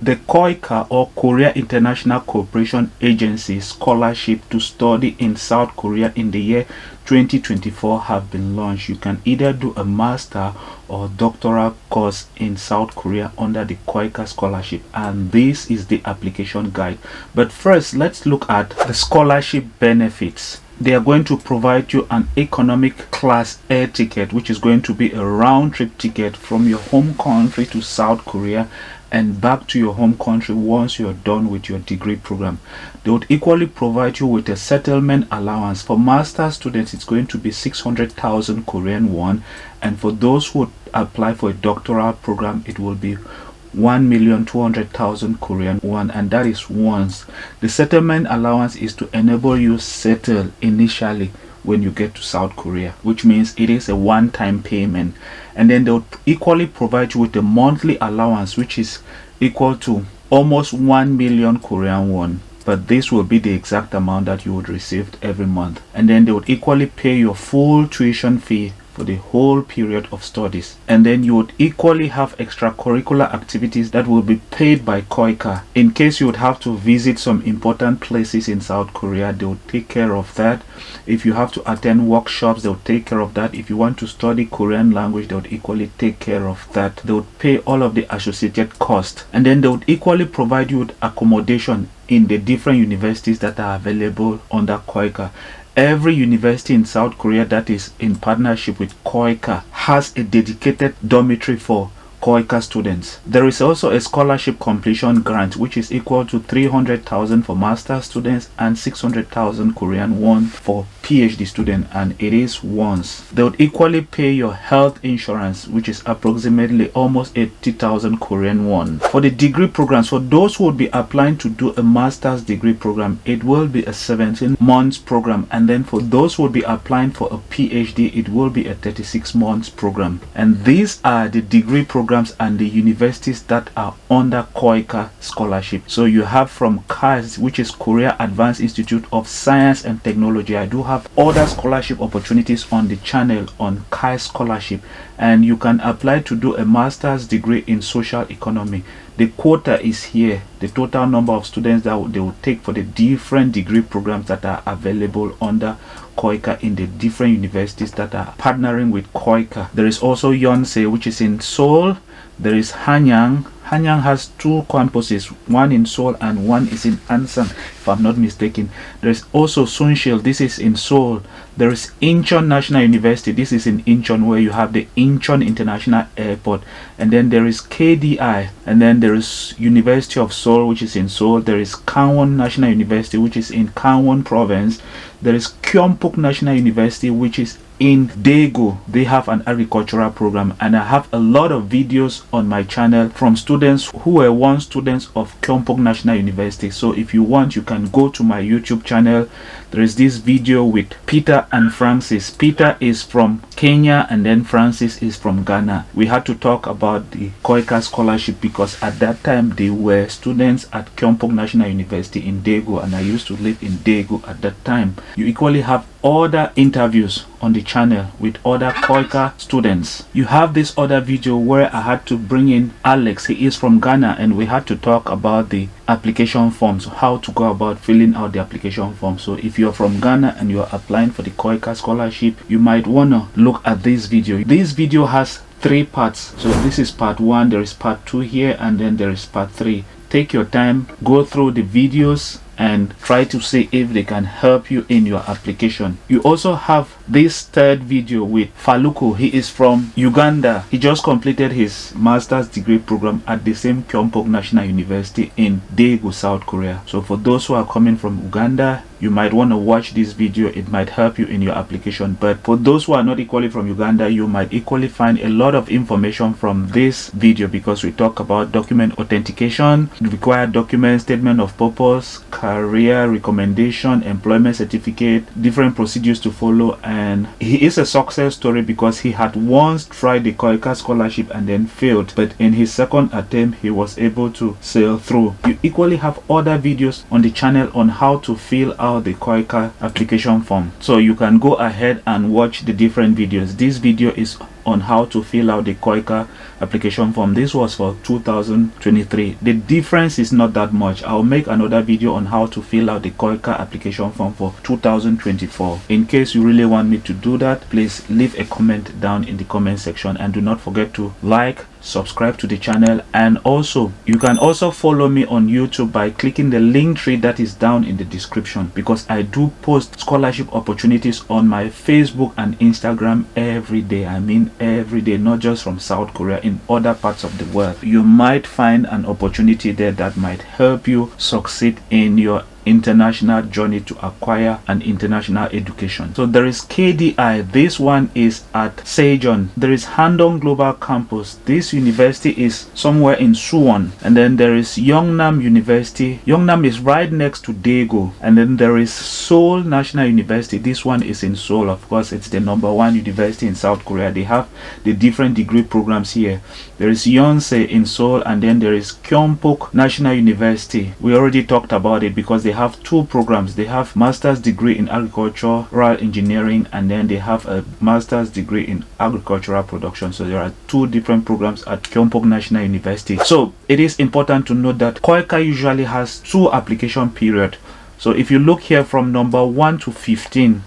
The Koica or Korea International Cooperation Agency scholarship to study in South Korea in the year 2024 have been launched. You can either do a master or doctoral course in South Korea under the Koica scholarship, and this is the application guide. But first, let's look at the scholarship benefits. They are going to provide you an economic class air ticket, which is going to be a round-trip ticket from your home country to South Korea and back to your home country once you're done with your degree program. They would equally provide you with a settlement allowance. For master students, it's going to be 600,000 Korean won, and for those who would apply for a doctoral program, it will be 1,200,000 Korean won, and that is once. The settlement allowance is to enable you settle initially when you get to South Korea, which means it is a one-time payment. And then they would equally provide you with a monthly allowance, which is equal to almost 1 million Korean won, but this will be the exact amount that you would receive every month. And then they would equally pay your full tuition fee for the whole period of studies, and then you would equally have extracurricular activities that will be paid by Koica. In case you would have to visit some important places in South Korea, they would take care of that. If you have to attend workshops, they would take care of that. If you want to study Korean language, they would equally take care of that. They would pay all of the associated costs, and then they would equally provide you with accommodation in the different universities that are available under Koica. Every university in South Korea that is in partnership with Koica has a dedicated dormitory for Koica students. There is also a scholarship completion grant, which is equal to 300,000 for master students and 600,000 Korean won for PhD student, and it is once. They would equally pay your health insurance, which is approximately almost 80,000 Korean won. For the degree programs, for those who would be applying to do a master's degree program, it will be a 17 months program, and then for those who would be applying for a PhD, it will be a 36 months program. And these are the degree programs and the universities that are under Koica scholarship. So you have from KAIST, which is Korea Advanced Institute of Science and Technology. I do have other scholarship opportunities on the channel on KAIST scholarship, and you can apply to do a master's degree in social economy. The quota is here, the total number of students that they will take for the different degree programs that are available under Koica in the different universities that are partnering with Koica. There is also Yonsei, which is in Seoul. There is Hanyang. Hanyang has two campuses, one in Seoul and one is in Ansan, if I'm not mistaken. There is also Sunshil, this is in Seoul. There is Incheon National University, this is in Incheon, where you have the Incheon International Airport. And then there is KDI, and then there is University of Seoul, which is in Seoul. There is Gangwon National University, which is in Gangwon Province. There is Gyeongbuk National University, which is in Daegu. They have an agricultural program, and I have a lot of videos on my channel from students who were once students of Gyeongbuk National University. So if you want, you can go to my YouTube channel. There is this video with Peter and Francis. Peter is from Kenya and then Francis is from Ghana. We had to talk about the Koica scholarship because at that time they were students at Gyeongbuk National University in Daegu, and I used to live in Daegu at that time. You equally have other interviews on the channel with other Koica students. You have this other video where I had to bring in Alex. He is from Ghana, and we had to talk about the application forms, how to go about filling out the application form. So if you're from Ghana and you're applying for the Koica scholarship, you might want to look at this video. This video has 3 parts. So this is part 1, there is part 2 here, and then there is part 3. Take your time, go through the videos and try to see if they can help you in your application. You also have this third video with Faluko. He is from Uganda. He just completed his master's degree program at the same Gyeongbuk National University in Daegu, South Korea. So for those who are coming from Uganda, you might want to watch this video. It might help you in your application. But for those who are not equally from Uganda, you might equally find a lot of information from this video, because we talk about document authentication, required documents, statement of purpose, career recommendation, employment certificate, different procedures to follow. And he is a success story because he had once tried the Koica scholarship and then failed, but in his second attempt he was able to sail through. You equally have other videos on the channel on how to fill out the Koica application form, so you can go ahead and watch the different videos. This video is on how to fill out the Koica application form. This was for 2023. The difference is not that much. I'll make another video on how to fill out the Koica application form for 2024. In case you really want me to do that, please leave a comment down in the comment section, and do not forget to like, subscribe to the channel, and also you can also follow me on YouTube by clicking the link tree that is down in the description, because I do post scholarship opportunities on my Facebook and Instagram every day. I mean every day, not just from South Korea, in other parts of the world. You might find an opportunity there that might help you succeed in your international journey to acquire an international education. So there is KDI. This one is at Sejong. There is Handong Global Campus. This university is somewhere in Suwon. And then there is Yeongnam University. Yeongnam is right next to Daegu. And then there is Seoul National University. This one is in Seoul. Of course, it's the #1 university in South Korea. They have the different degree programs here. There is Yonsei in Seoul, and then there is Gyeongbok National University. We already talked about it because they have two programs. They have master's degree in agricultural engineering, and then they have a master's degree in agricultural production. So there are two different programs at Gyeongbok National University. So it is important to note that Koica usually has 2 application periods. So if you look here from number 1 to 15,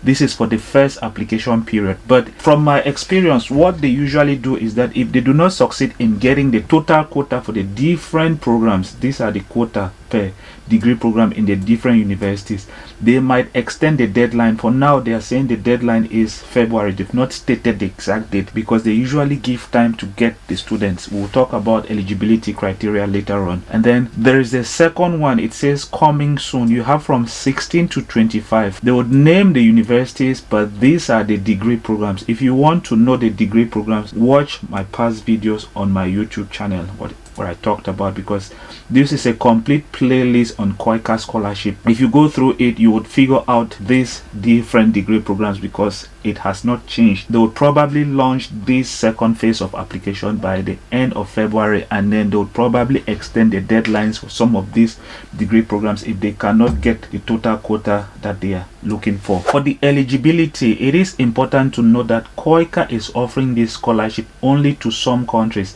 this is for the first application period. But from my experience, what they usually do is that if they do not succeed in getting the total quota for the different programs, these are the quota per degree program in the different universities, they might extend the deadline. For now, they are saying the deadline is February. They've not stated the exact date because they usually give time to get the students. We'll talk about eligibility criteria later on. And then there is the second one. It says coming soon. You have from 16 to 25. They would name the universities, but these are the degree programs. If you want to know the degree programs, watch my past videos on my YouTube channel, what I talked about, because this is a complete playlist on Koica scholarship. If you go through it, you would figure out these different degree programs because it has not changed. They would probably launch this second phase of application by the end of February, and then they would probably extend the deadlines for some of these degree programs if they cannot get the total quota that they are looking for. For the eligibility, it is important to know that Koica is offering this scholarship only to some countries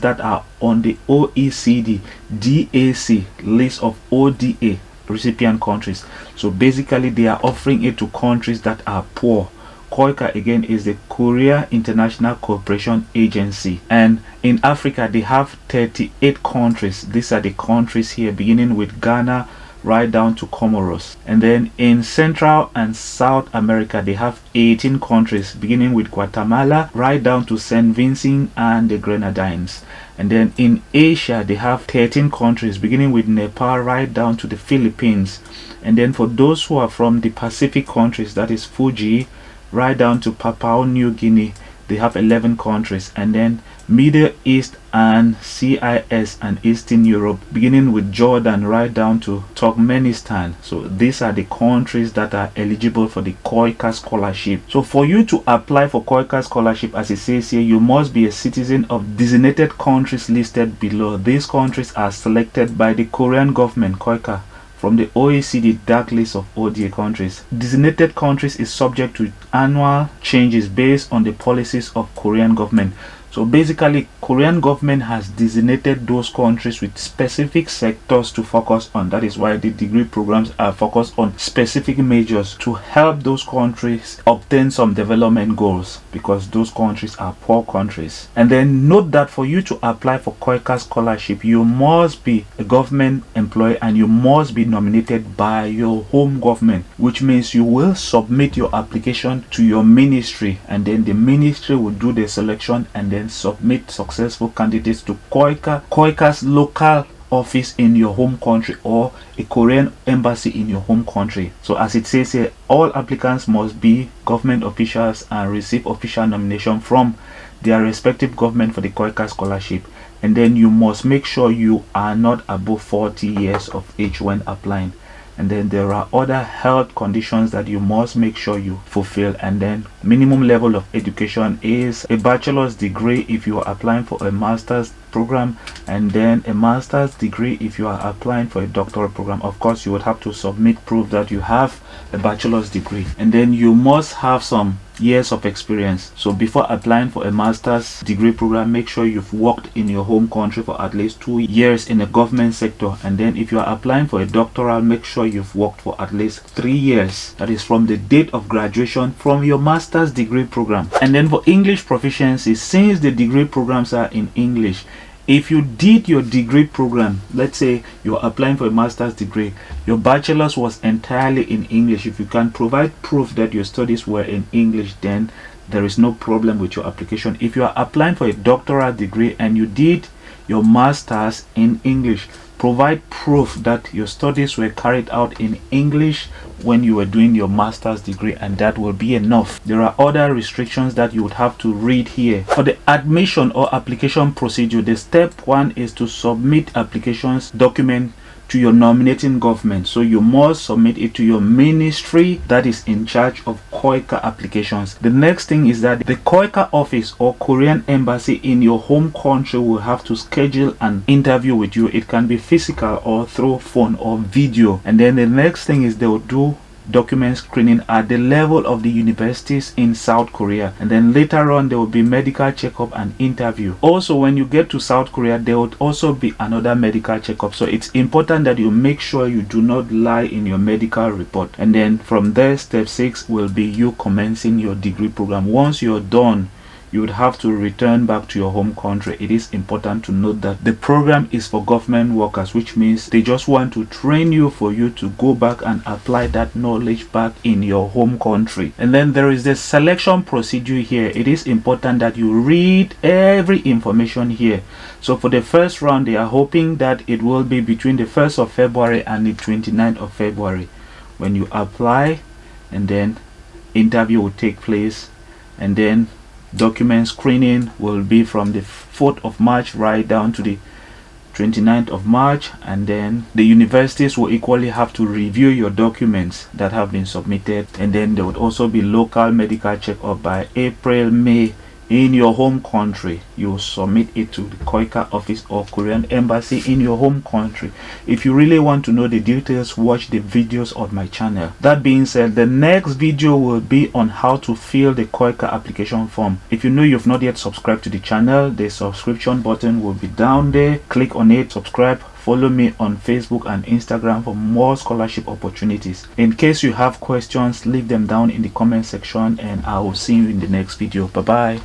that are on the OECD DAC list of ODA recipient countries. So basically they are offering it to countries that are poor. Koica again is the Korea International Cooperation Agency, and in Africa they have 38 countries. These are the countries here, beginning with Ghana right down to Comoros. And then in Central and South America they have 18 countries, beginning with Guatemala right down to St. Vincent and the Grenadines. And then in Asia they have 13 countries, beginning with Nepal right down to the Philippines. And then for those who are from the Pacific countries, that is Fuji right down to Papua New Guinea, they have 11 countries. And then Middle East and CIS and Eastern Europe, beginning with Jordan right down to Turkmenistan. So these are the countries that are eligible for the Koica scholarship. So for you to apply for Koica scholarship, as it says here, you must be a citizen of designated countries listed below. These countries are selected by the Korean government, Koica, from the OECD dark list of ODA countries. Designated countries is subject to annual changes based on the policies of Korean government. So basically, Korean government has designated those countries with specific sectors to focus on. That is why the degree programs are focused on specific measures to help those countries obtain some development goals, because those countries are poor countries. And then note that for you to apply for Koica scholarship, you must be a government employee and you must be nominated by your home government, which means you will submit your application to your ministry, and then the ministry will do the selection and then submit successful candidates to Koica's local office in your home country or a Korean embassy in your home country. So as it says here, all applicants must be government officials and receive official nomination from their respective government for the Koica scholarship. And then you must make sure you are not above 40 years of age when applying. And then there are other health conditions that you must make sure you fulfill. And then minimum level of education is a bachelor's degree if you are applying for a master's program, and then a master's degree if you are applying for a doctoral program. Of course, you would have to submit proof that you have a bachelor's degree. And then you must have some years of experience. So before applying for a master's degree program, make sure you've worked in your home country for at least 2 years in the government sector. And then if you are applying for a doctoral, make sure you've worked for at least 3 years. That is from the date of graduation from your master's degree program. And then for English proficiency, since the degree programs are in English, if you did your degree program, let's say you're applying for a master's degree, your bachelor's was entirely in English, if you can provide proof that your studies were in English, then there is no problem with your application. If you are applying for a doctoral degree and you did your master's in English, provide proof that your studies were carried out in English when you were doing your master's degree, and that will be enough. There are other restrictions that you would have to read here. For the admission or application procedure, the step 1 is to submit applications document to your nominating government. So you must submit it to your ministry that is in charge of Koica applications. The next thing is that the Koica office or Korean embassy in your home country will have to schedule an interview with you. It can be physical or through phone or video. And then the next thing is they will do document screening at the level of the universities in South Korea, and then later on there will be medical checkup and interview. Also, when you get to South Korea, there would also be another medical checkup, so it's important that you make sure you do not lie in your medical report. And then from there, step 6 will be you commencing your degree program. Once you're done, you would have to return back to your home country. It is important to note that the program is for government workers, which means they just want to train you for you to go back and apply that knowledge back in your home country. And then there is the selection procedure here. It is important that you read every information here. So for the first round, they are hoping that it will be between the 1st of February and the 29th of February when you apply, and then interview will take place, and then document screening will be from the 4th of March right down to the 29th of March, and then the universities will equally have to review your documents that have been submitted, and then there would also be local medical checkup by April, May in your home country. You submit it to the Koica office or Korean embassy in your home country. If you really want to know the details, watch the videos on my channel. That being said, the next video will be on how to fill the Koica application form. If you know you've not yet subscribed to the channel, the subscription button will be down there. Click on it, subscribe. Follow me on Facebook and Instagram for more scholarship opportunities. In case you have questions, leave them down in the comment section, and I will see you in the next video. Bye bye.